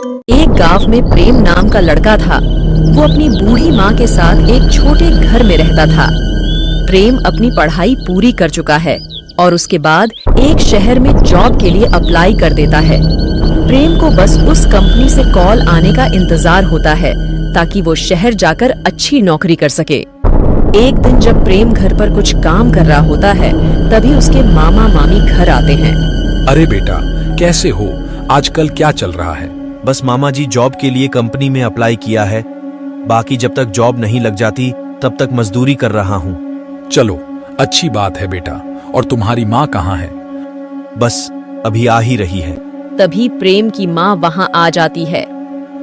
एक गांव में प्रेम नाम का लड़का था। वो अपनी बूढ़ी माँ के साथ एक छोटे घर में रहता था। प्रेम अपनी पढ़ाई पूरी कर चुका है और उसके बाद एक शहर में जॉब के लिए अप्लाई कर देता है। प्रेम को बस उस कंपनी से कॉल आने का इंतजार होता है ताकि वो शहर जाकर अच्छी नौकरी कर सके। एक दिन जब प्रेम घर पर कुछ काम कर रहा होता है, तभी उसके मामा मामी घर आते हैं। अरे बेटा, कैसे हो? आजकल क्या चल रहा है? बस मामा जी, जॉब के लिए कंपनी में अप्लाई किया है। बाकी जब तक जॉब नहीं लग जाती तब तक मजदूरी कर रहा हूँ। चलो, अच्छी बात है बेटा। और तुम्हारी माँ कहाँ है? बस अभी आ ही रही है। तभी प्रेम की माँ वहाँ आ जाती है।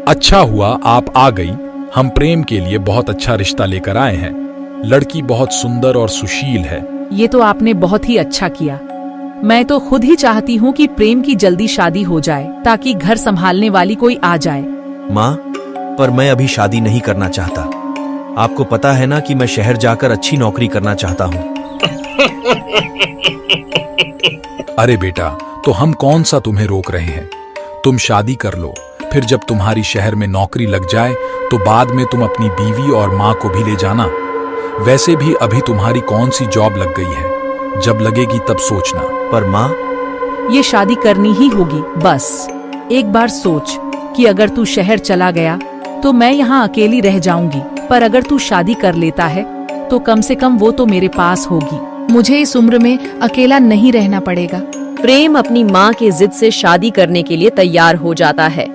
अच्छा हुआ आप आ गई। हम प्रेम के लिए बहुत अच्छा रिश्ता लेकर आए हैं। लड़की बहुत सुंदर और सुशील है। ये तो आपने बहुत ही अच्छा किया। मैं तो खुद ही चाहती हूँ कि प्रेम की जल्दी शादी हो जाए ताकि घर संभालने वाली कोई आ जाए। माँ, पर मैं अभी शादी नहीं करना चाहता। आपको पता है ना कि मैं शहर जाकर अच्छी नौकरी करना चाहता हूँ। अरे बेटा, तो हम कौन सा तुम्हें रोक रहे हैं? तुम शादी कर लो, फिर जब तुम्हारी शहर में नौकरी लग जाए तो बाद में तुम अपनी बीवी और माँ को भी ले जाना। वैसे भी अभी तुम्हारी कौन सी जॉब लग गई है? जब लगेगी तब सोचना। पर माँ, ये शादी करनी ही होगी। बस एक बार सोच कि अगर तू शहर चला गया तो मैं यहाँ अकेली रह जाऊंगी, पर अगर तू शादी कर लेता है तो कम से कम वो तो मेरे पास होगी। मुझे इस उम्र में अकेला नहीं रहना पड़ेगा। प्रेम अपनी माँ के जिद से शादी करने के लिए तैयार हो जाता है।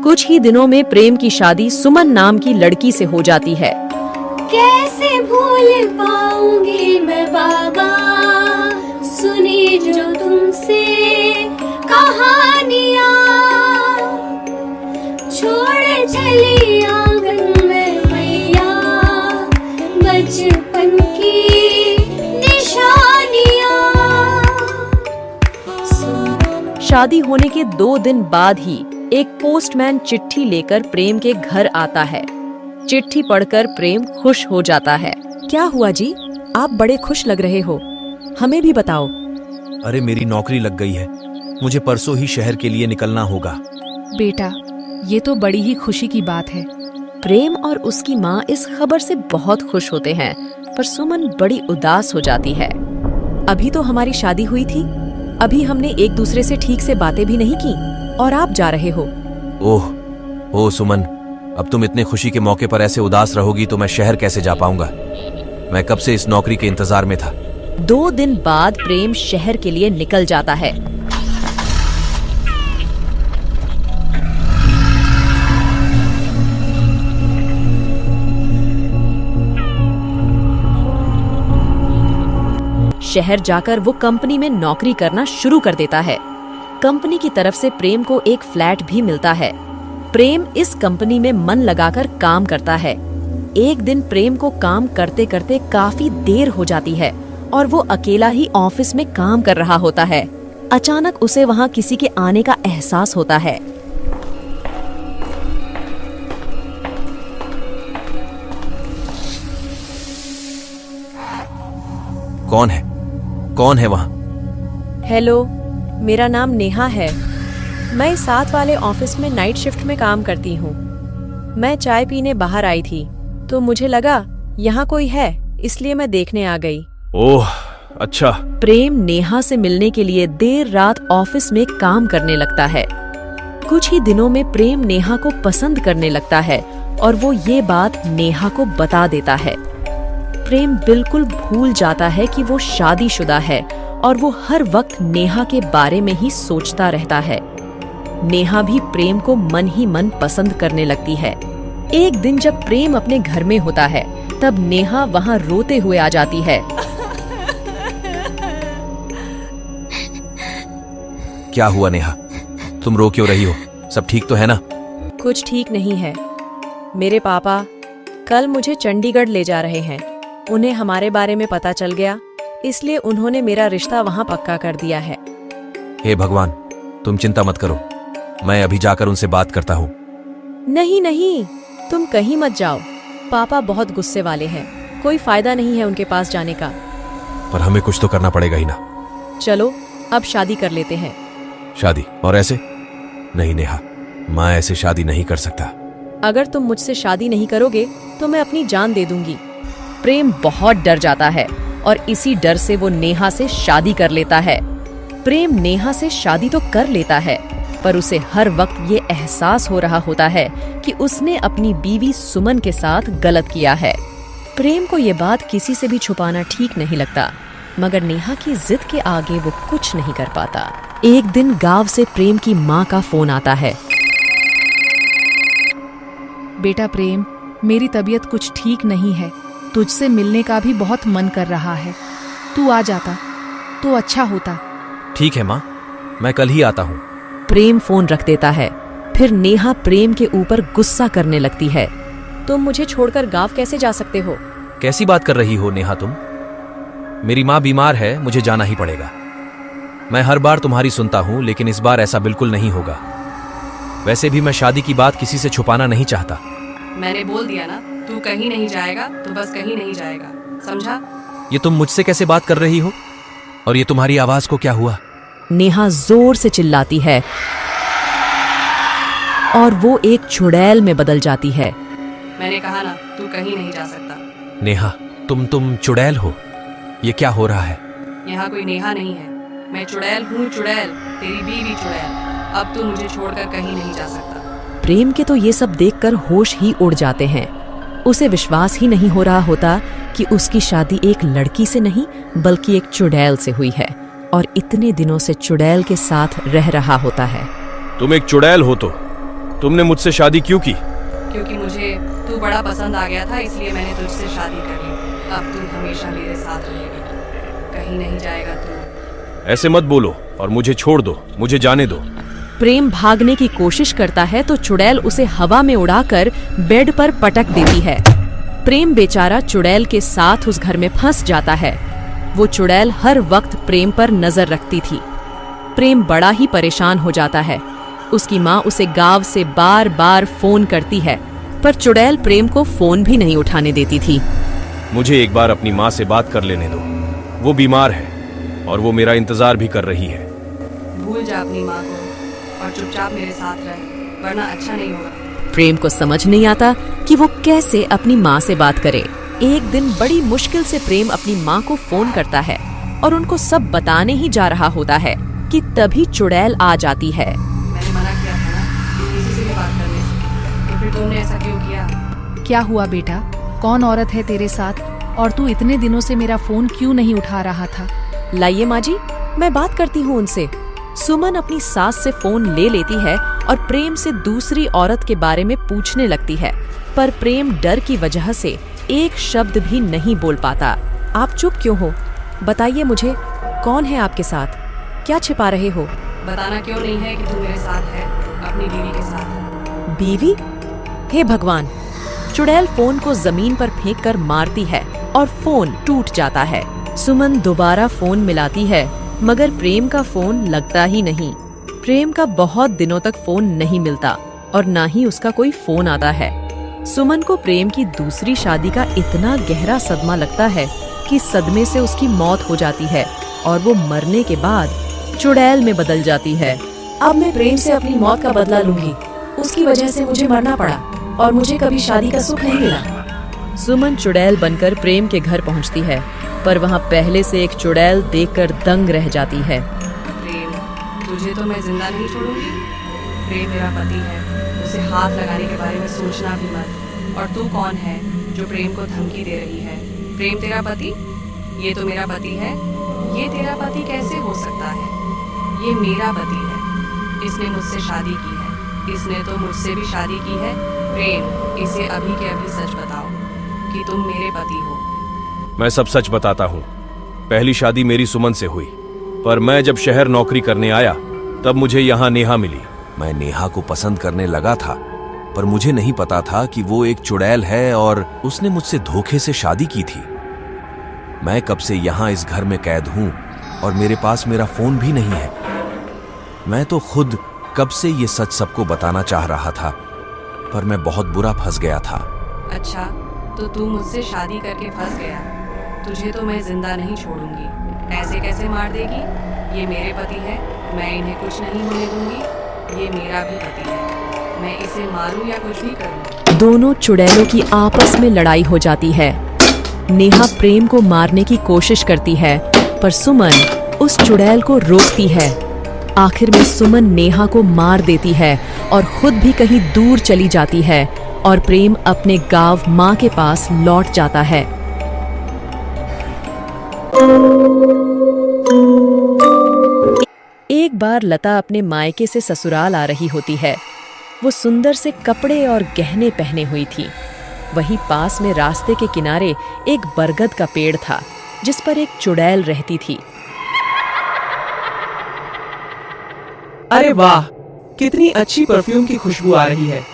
कुछ ही दिनों में प्रेम की शादी सुमन नाम की लड़की से हो जाती है। कैसे भूल पाऊंगी मैं बाबा, सुनी जो तुमसे कहानियाँ, छोड़ चली आंगन में मैया बचपन की निशानियाँ। शादी होने के 2 दिन बाद ही एक पोस्टमैन चिट्ठी लेकर प्रेम के घर आता है। चिट्ठी पढ़कर प्रेम खुश हो जाता है। क्या हुआ जी, आप बड़े खुश लग रहे हो, हमें भी बताओ। अरे मेरी नौकरी लग गई है। मुझे परसों ही शहर के लिए निकलना होगा। बेटा, ये तो बड़ी ही खुशी की बात है। प्रेम और उसकी माँ इस खबर से बहुत खुश होते हैं, पर सुमन बड़ी उदास हो जाती है। अभी तो हमारी शादी हुई थी, अभी हमने एक दूसरे से ठीक से बातें भी नहीं की और आप जा रहे हो। ओह सुमन, अब तुम इतने खुशी के मौके पर ऐसे उदास रहोगी तो मैं शहर कैसे जा पाऊंगा? मैं कब से इस नौकरी के इंतजार में था। 2 दिन बाद प्रेम शहर के लिए निकल जाता है। शहर जाकर वो कंपनी में नौकरी करना शुरू कर देता है। कंपनी की तरफ से प्रेम को एक फ्लैट भी मिलता है। प्रेम इस कंपनी में मन लगाकर काम करता है। एक दिन प्रेम को काम करते करते काफी देर हो जाती है और वो अकेला ही ऑफिस में काम कर रहा होता है। अचानक उसे वहाँ किसी के आने का एहसास होता है। कौन है वहाँ? हेलो, मेरा नाम नेहा है। मैं साथ वाले ऑफिस में नाइट शिफ्ट में काम करती हूँ। मैं चाय पीने बाहर आई थी तो मुझे लगा यहाँ कोई है, इसलिए मैं देखने आ गई। ओह अच्छा। प्रेम नेहा से मिलने के लिए देर रात ऑफिस में काम करने लगता है। कुछ ही दिनों में प्रेम नेहा को पसंद करने लगता है और वो ये बात नेहा को बता देता है। प्रेम बिल्कुल भूल जाता है कि वो शादीशुदा है और वो हर वक्त नेहा के बारे में ही सोचता रहता है। नेहा भी प्रेम को मन ही मन पसंद करने लगती है। एक दिन जब प्रेम अपने घर में होता है, तब नेहा वहाँ रोते हुए आ जाती है। क्या हुआ नेहा, तुम रो क्यों रही हो? सब ठीक तो है ना? कुछ ठीक नहीं है। मेरे पापा कल मुझे चंडीगढ़ ले जा रहे हैं। उन्हें हमारे बारे में पता चल गया, इसलिए उन्होंने मेरा रिश्ता वहाँ पक्का कर दिया है। हे भगवान, तुम चिंता मत करो, मैं अभी जाकर उनसे बात करता हूँ। नहीं, तुम कहीं मत जाओ। पापा बहुत गुस्से वाले हैं, कोई फायदा नहीं है उनके पास जाने का। पर हमें कुछ तो करना पड़ेगा ही ना। चलो अब शादी कर लेते हैं। शादी? और ऐसे? नहीं नेहा, माँ ऐसे शादी नहीं कर सकता। अगर तुम मुझसे शादी नहीं करोगे तो मैं अपनी जान दे दूंगी। प्रेम बहुत डर जाता है और इसी डर से वो नेहा से शादी कर लेता है। प्रेम नेहा से शादी तो कर लेता है, पर उसे हर वक्त ये एहसास हो रहा होता है कि उसने अपनी बीवी सुमन के साथ गलत किया है। प्रेम को ये बात किसी से भी छुपाना ठीक नहीं लगता, मगर नेहा की जिद के आगे वो कुछ नहीं कर पाता। एक दिन गांव से प्रेम की माँ का फोन आता है। बेटा प्रेम, मेरी तबीयत कुछ ठीक नहीं है, तुझसे मिलने का भी बहुत मन कर रहा है। तू आ जाता तो अच्छा होता। ठीक है माँ, मैं कल ही आता हूँ। प्रेम फोन रख देता है। फिर नेहा प्रेम के ऊपर गुस्सा करने लगती है। तुम मुझे छोड़कर गांव कैसे जा सकते हो? कैसी बात कर रही हो नेहा तुम? मेरी माँ बीमार है, मुझे जाना ही पड़ेगा। मैं हर बार तुम्हारी सुनता हूँ, लेकिन इस बार ऐसा बिल्कुल नहीं होगा। वैसे भी मैं शादी की बात किसी से छुपाना नहीं चाहता। मैंने बोल दिया ना, तू कहीं नहीं जाएगा तो बस कहीं नहीं जाएगा, समझा? ये तुम मुझसे कैसे बात कर रही हो? और ये तुम्हारी आवाज को क्या हुआ? नेहा जोर से चिल्लाती है और वो एक चुड़ैल में बदल जाती है। मैंने कहा ना, तू कहीं नहीं जा सकता। नेहा, तुम चुड़ैल हो? ये क्या हो रहा है? यहाँ कोई नेहा नहीं है, मैं चुड़ैल हूँ, चुड़ैल, तेरी बीवी चुड़ैल। अब तू मुझे छोड़कर कहीं नहीं जा सकता। प्रेम के तो ये सब देखकर होश ही उड़ जाते हैं। उसे विश्वास ही नहीं हो रहा होता कि उसकी शादी एक लड़की से नहीं बल्कि एक चुड़ैल से हुई है, और इतने दिनों से चुड़ैल के साथ रह रहा होता है। तुम एक चुड़ैल हो तो तुमने मुझसे शादी क्यों की? क्योंकि मुझे तू बड़ा पसंद आ गया था, इसलिए मैंने तुझसे शादी कर ली। अब तू हमेशा मेरे साथ रहेगा, कहीं नहीं जाएगा तू। ऐसे मत बोलो और मुझे छोड़ दो, मुझे जाने दो। प्रेम भागने की कोशिश करता है तो चुड़ैल उसे हवा में उड़ाकर बेड पर पटक देती है। प्रेम बेचारा चुड़ैल के साथ उस घर में फंस जाता है। वो चुड़ैल हर वक्त प्रेम पर नजर रखती थी। प्रेम बड़ा ही परेशान हो जाता है। उसकी माँ उसे गांव से बार बार फोन करती है, पर चुड़ैल प्रेम को फोन भी नहीं उठाने देती थी। मुझे एक बार अपनी माँ से बात कर लेने दो, वो बीमार है और वो मेरा इंतजार भी कर रही है। भूल जा अपनी माँ को और चुपचाप मेरे साथ रह, वरना अच्छा नहीं होगा। प्रेम को समझ नहीं आता कि वो कैसे अपनी माँ से बात करे। एक दिन बड़ी मुश्किल से प्रेम अपनी माँ को फोन करता है और उनको सब बताने ही जा रहा होता है कि तभी चुड़ैल आ जाती है। मैंने मना किया था ना किसी से भी बात करने से, तो फिर तुमने ऐसा क्यों किया? क्या हुआ बेटा, कौन औरत है तेरे साथ, और तू इतने दिनों से मेरा फोन क्यों नहीं उठा रहा था? लाइए माँ जी, मैं बात करती हूँ उनसे। सुमन अपनी सास से फोन ले लेती है और प्रेम से दूसरी औरत के बारे में पूछने लगती है, पर प्रेम डर की वजह से एक शब्द भी नहीं बोल पाता। आप चुप क्यों हो? बताइए मुझे, कौन है आपके साथ? क्या छिपा रहे हो? बताना क्यों नहीं है कि तू मेरे साथ है, अपनी बीवी के साथ। बीवी? हे भगवान! चुड़ैल फोन को जमीन पर फेंक कर मारती है और फोन टूट जाता है। सुमन दोबारा फोन मिलाती है, मगर प्रेम का फोन लगता ही नहीं। प्रेम का बहुत दिनों तक फोन नहीं मिलता और ना ही उसका कोई फोन आता है। सुमन को प्रेम की दूसरी शादी का इतना गहरा सदमा लगता है कि सदमे से उसकी मौत हो जाती है और वो मरने के बाद चुड़ैल में बदल जाती है। अब मैं प्रेम से अपनी मौत का बदला लूंगी। उसकी वजह से मुझे मरना पड़ा और मुझे कभी शादी का सुख नहीं मिला। सुमन चुड़ैल बनकर प्रेम के घर पहुंचती है, पर वहां पहले से एक चुड़ैल देखकर दंग रह जाती है। प्रेम, तुझे तो मैं जिंदा नहीं छोड़ूंगी। प्रेम मेरा पति है, उसे हाथ लगाने के बारे में सोचना भी मत। और तू कौन है जो प्रेम को धमकी दे रही है? प्रेम तेरा पति? ये तो मेरा पति है। ये तेरा पति कैसे हो सकता है? ये मेरा पति है, इसने मुझसे शादी की है। इसने तो मुझसे भी शादी की है। प्रेम, इसे अभी के अभी सच बताओ कि तुम मेरे पति हो। मैं सब सच बताता हूँ। पहली शादी मेरी सुमन से हुई, पर मैं जब शहर नौकरी करने आया तब मुझे यहाँ नेहा मिली। मैं नेहा को पसंद करने लगा था, पर मुझे नहीं पता था कि वो एक चुड़ैल है और उसने मुझसे धोखे से शादी की थी। मैं कब से यहाँ इस घर में कैद हूँ और मेरे पास मेरा फोन भी नहीं है। मैं तो खुद कब से ये सच सबको बताना चाह रहा था, पर मैं बहुत बुरा फंस गया था। अच्छा, तो तू मुझसे शादी करके फंस गया। तुझे तो मैं जिंदा नहीं छोड़ूंगी। ऐसे कैसे मार देगी? ये मेरे पति है, मैं इन्हें कुछ नहीं होने दूंगी। ये मेरा भी पति है। मैं इसे मारूं या कुछ भी करूं? दोनों चुड़ैलों की आपस में लड़ाई हो जाती है। नेहा प्रेम को मारने की कोशिश करती है, पर सुमन उस चुड़ैल को रोकती है। आखिर में सुमन नेहा को मार देती है और खुद भी कहीं दूर चली जाती है और प्रेम अपने गांव माँ के पास लौट जाता है। एक बार लता अपने मायके से ससुराल आ रही होती है। वो सुंदर से कपड़े और गहने पहने हुई थी। वहीं पास में रास्ते के किनारे एक बरगद का पेड़ था, जिस पर एक चुड़ैल रहती थी। अरे वाह, कितनी अच्छी परफ्यूम की खुशबू आ रही है।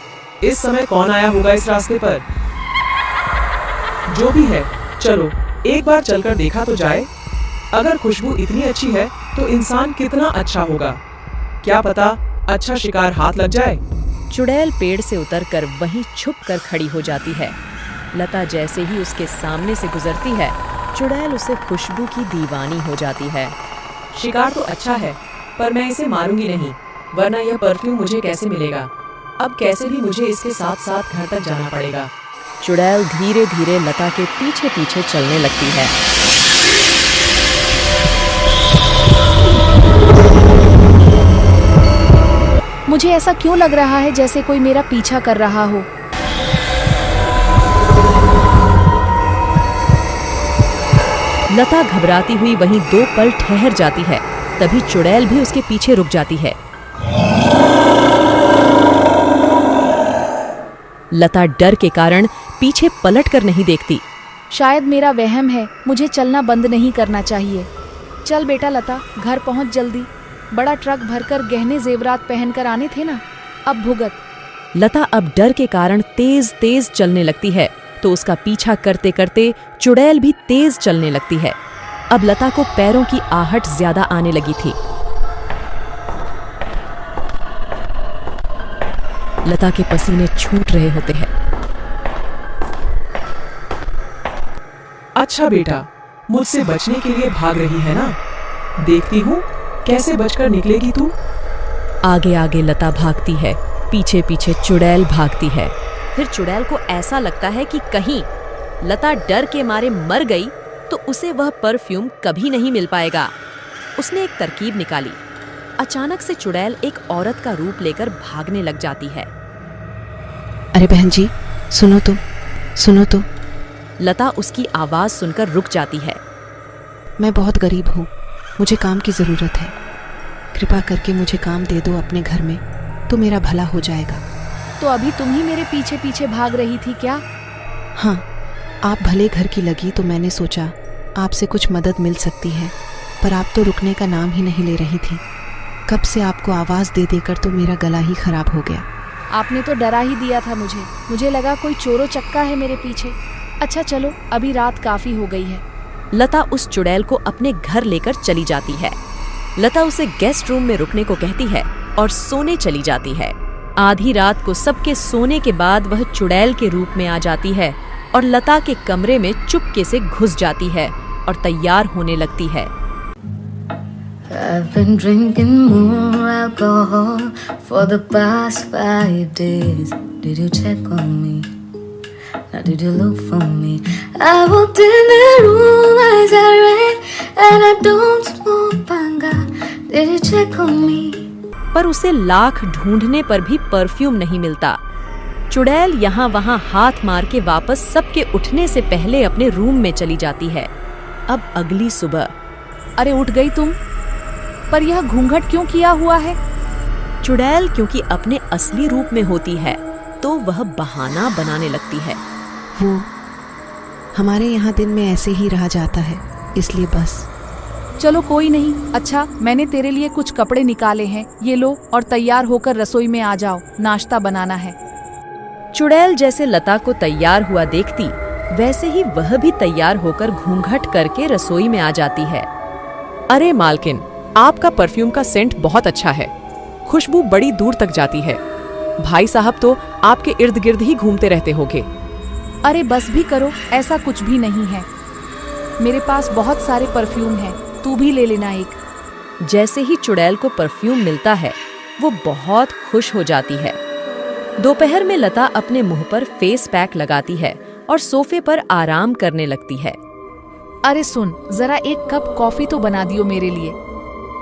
इस समय कौन आया होगा इस रास्ते पर? जो भी है, चलो एक बार चलकर देखा तो जाए। अगर खुशबू इतनी अच्छी है तो इंसान कितना अच्छा होगा। क्या पता अच्छा शिकार हाथ लग जाए। चुड़ैल पेड़ से उतरकर वहीं छुप कर खड़ी हो जाती है। लता जैसे ही उसके सामने से गुजरती है, चुड़ैल उसे खुशबू की दीवानी हो जाती है। शिकार तो अच्छा है, पर मैं इसे मारूंगी नहीं, वरना यह परफ्यूम मुझे कैसे मिलेगा। अब कैसे भी मुझे इसके साथ साथ घर तक जाना पड़ेगा। चुड़ैल धीरे धीरे लता के पीछे पीछे चलने लगती है। मुझे ऐसा क्यों लग रहा है जैसे कोई मेरा पीछा कर रहा हो। लता घबराती हुई वहीं 2 पल ठहर जाती है। तभी चुड़ैल भी उसके पीछे रुक जाती है। लता डर के कारण पीछे पलट कर नहीं देखती। शायद मेरा वहम है, मुझे चलना बंद नहीं करना चाहिए। चल बेटा लता, घर पहुंच जल्दी। बड़ा ट्रक भरकर गहने जेवरात पहनकर आने थे ना, अब भुगत। लता अब डर के कारण तेज तेज चलने लगती है, तो उसका पीछा करते करते चुड़ैल भी तेज चलने लगती है। अब लता को पैरों की आहट ज्यादा आने लगी थी। लता के पसीने छूट रहे होते हैं। अच्छा बेटा, मुझसे बचने के लिए भाग रही है ना? देखती हूँ कैसे बचकर निकलेगी तू। आगे आगे लता भागती है, पीछे पीछे चुड़ैल भागती है। फिर चुड़ैल को ऐसा लगता है कि कहीं लता डर के मारे मर गई तो उसे वह परफ्यूम कभी नहीं मिल पाएगा। उसने एक तरकीब निकाली। अचानक से चुड़ैल एक औरत का रूप लेकर भागने लग जाती है। अरे बहन जी, सुनो तो, सुनो तो। लता उसकी आवाज सुनकर रुक जाती है। मैं बहुत गरीब हूँ, मुझे काम की ज़रूरत है। कृपा करके मुझे काम दे दो अपने घर में, तो मेरा भला हो जाएगा। तो अभी तुम ही मेरे पीछे पीछे भाग रही थी क्या? हाँ, आप भले घर की लगी तो मैंने सोचा आपसे कुछ मदद मिल सकती है, पर आप तो रुकने का नाम ही नहीं ले रही थी। कब से आपको आवाज़ दे देकर तो मेरा गला ही खराब हो गया। आपने तो डरा ही दिया था मुझे लगा कोई चोरो चक्का है मेरे पीछे। अच्छा चलो, अभी रात काफ़ी हो गई है। लता उस चुड़ैल को अपने घर लेकर चली जाती है। लता उसे गेस्ट रूम में रुकने को कहती है और सोने चली जाती है। आधी रात को सबके सोने के बाद वह चुड़ैल के रूप में आ जाती है और लता के कमरे में चुपके से घुस जाती है और तैयार होने लगती है। I've been drinking more alcohol for the past 5 days. Did you check on me? Now did you look for me? I walked in the room, eyes are red, and I don't smoke banga. Did you check on me? पर उसे लाख ढूंढने पर भी perfume नहीं मिलता। चुड़ैल यहाँ वहाँ हाथ मार के वापस सबके उठने से पहले अपने रूम में चली जाती है। अब अगली सुबह। अरे उठ गई तुम? पर यह घूंघट क्यों किया हुआ है? चुड़ैल क्योंकि अपने असली रूप में होती है तो वह बहाना बनाने लगती है। वो हमारे यहाँ दिन में ऐसे ही रहा जाता है, इसलिए बस। चलो कोई नहीं। अच्छा, मैंने तेरे लिए कुछ कपड़े निकाले हैं, ये लो और तैयार होकर रसोई में आ जाओ, नाश्ता बनाना है। चुड़ैल जैसे लता को तैयार हुआ देखती, वैसे ही वह भी तैयार होकर घूंघट करके रसोई में आ जाती है। अरे मालकिन, आपका परफ्यूम का सेंट बहुत अच्छा है। खुशबू बड़ी दूर तक जाती है। भाई साहब तो आपके इर्द गिर्द ही घूमते रहते होंगे। अरे बस भी करो, ऐसा कुछ भी नहीं है। मेरे पास बहुत सारे परफ्यूम हैं, तू भी ले लेना एक। जैसे ही चुड़ैल को परफ्यूम मिलता है वो बहुत खुश हो जाती है। दोपहर में लता अपने मुंह पर फेस पैक लगाती है और सोफे पर आराम करने लगती है। अरे सुन, जरा एक कप कॉफी तो बना दियो मेरे लिए।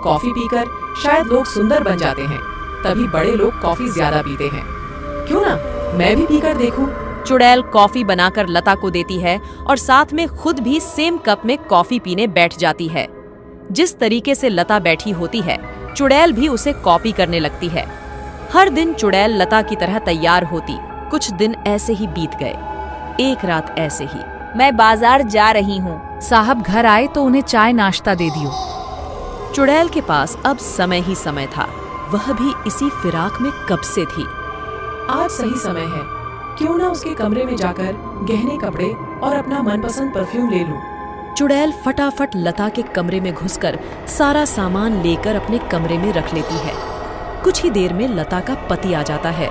कॉफी पीकर शायद लोग सुंदर बन जाते हैं, तभी बड़े लोग कॉफी ज्यादा पीते हैं। क्यों ना मैं भी पीकर देखूं? चुड़ैल कॉफी बनाकर लता को देती है और साथ में खुद भी सेम कप में कॉफी पीने बैठ जाती है। जिस तरीके से लता बैठी होती है, चुड़ैल भी उसे कॉपी करने लगती है। हर दिन चुड़ैल लता की तरह तैयार होती। कुछ दिन ऐसे ही बीत गए। एक रात ऐसे ही, मैं बाजार जा रही हूँ। साहब घर आए तो उन्हें चाय नाश्ता दे दियो। चुड़ैल के पास अब समय ही समय था। वह भी इसी फिराक में कब से थी। आज सही समय है, क्यों ना उसके कमरे में जाकर गहने कपड़े और अपना मनपसंद परफ्यूम ले लूं। चुड़ैल फटाफट लता के कमरे में घुसकर सारा सामान लेकर अपने कमरे में रख लेती है। कुछ ही देर में लता का पति आ जाता है।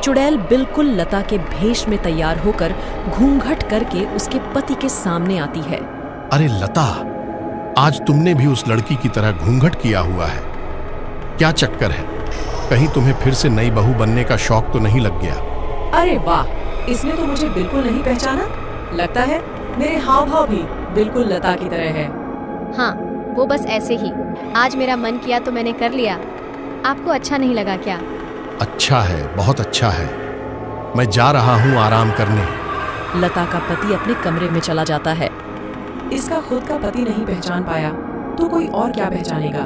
चुड़ैल बिल्कुल लता के भेष में तैयार होकर घूंघट करके उसके पति के सामने आती है। अरे लता, आज तुमने भी उस लड़की की तरह घूंघट किया हुआ है। क्या चक्कर है? कहीं तुम्हें फिर से नई बहू बनने का शौक तो नहीं लग गया? अरे वाह, इसने तो मुझे बिल्कुल नहीं पहचाना। लगता है मेरे हाव भाव भी बिल्कुल लता की तरह है। हाँ, वो बस ऐसे ही। आज मेरा मन किया तो मैंने कर लिया। आपको अच्छा नहीं लगा क्या? अच्छा है, बहुत अच्छा है। मैं जा रहा हूँ आराम करने। लता का पति अपने कमरे में चला जाता है। इसका खुद का पति नहीं पहचान पाया तो कोई और क्या पहचानेगा?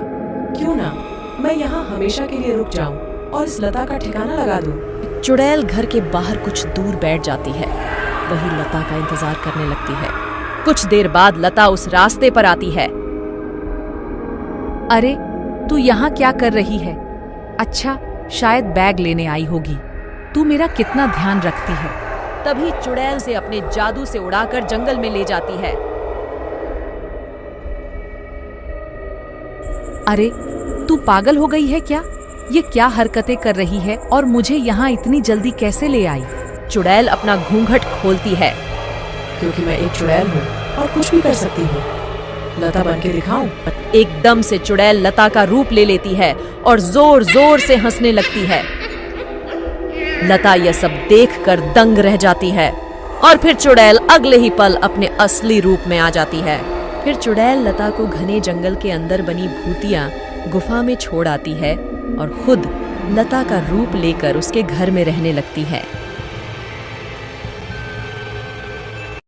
क्यों ना मैं यहाँ हमेशा के लिए रुक जाऊं और इस लता का ठिकाना लगा दूं। चुड़ैल घर के बाहर कुछ दूर बैठ जाती है। वही लता का इंतजार करने लगती है। कुछ देर बाद लता उस रास्ते पर आती है। अरे तू यहाँ क्या कर रही है? अच्छा, शायद बैग लेने आई होगी। तू मेरा कितना ध्यान रखती है। तभी चुड़ैल से अपने जादू से उड़ाकर जंगल में ले जाती है। अरे तू पागल हो गई है क्या? ये क्या हरकतें कर रही है और मुझे यहाँ इतनी जल्दी कैसे ले आई? चुड़ैल अपना घूंघट खोलती है। क्योंकि मैं एक चुड़ैल हूँ और कुछ भी कर सकती हूँ। लता बन के दिखाऊं? एकदम से चुड़ैल लता का रूप ले लेती है और जोर जोर से हंसने लगती है। लता यह सब देखकर दंग रह जाती है और फिर चुड़ैल अगले ही पल अपने असली रूप में आ जाती है। फिर चुड़ैल लता को घने जंगल के अंदर बनी भूतिया गुफा में छोड़ आती है और खुद लता का रूप लेकर उसके घर में रहने लगती है।